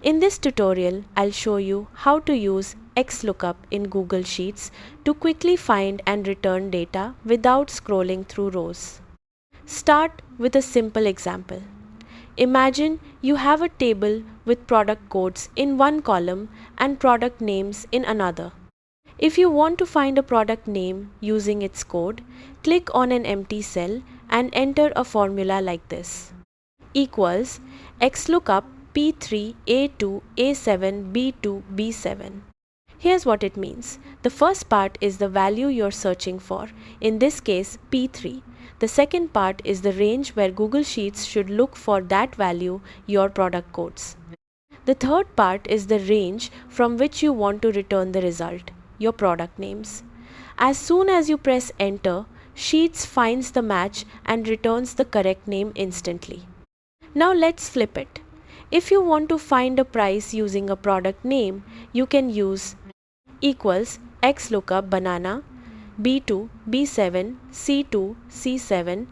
In this tutorial, I'll show you how to use XLOOKUP in Google Sheets to quickly find and return data without scrolling through rows. Start with a simple example. Imagine you have a table with product codes in one column and product names in another. If you want to find a product name using its code, click on an empty cell and enter a formula like this: equals XLOOKUP P3 A2 A7 B2 B7. Here's what it means. The first part is the value you're searching for, in this case P3. The second part is the range where Google Sheets should look for that value, your product codes. The third part is the range from which you want to return the result, your product names. As soon as you press enter, Sheets finds the match and returns the correct name instantly. Now let's flip it. If you want to find a price using a product name, you can use equals XLOOKUP banana B2 B7 C2 C7.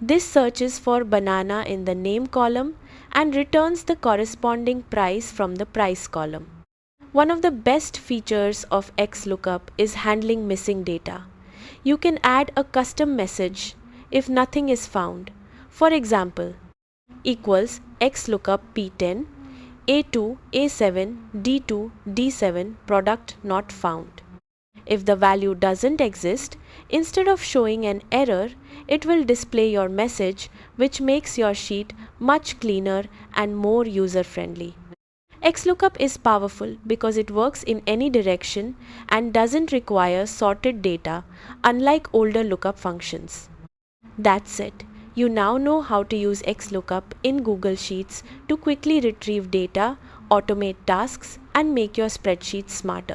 This searches for banana in the name column and returns the corresponding price from the price column. One of the best features of XLOOKUP is handling missing data. You can add a custom message if nothing is found. For example, equals XLOOKUP P10 A2 A7 D2 D7 product not found. If the value doesn't exist, instead of showing an error, it will display your message, which makes your sheet much cleaner and more user-friendly. XLOOKUP is powerful because it works in any direction and doesn't require sorted data, unlike older lookup functions. That's it. You now know how to use XLOOKUP in Google Sheets to quickly retrieve data, automate tasks, and make your spreadsheet smarter.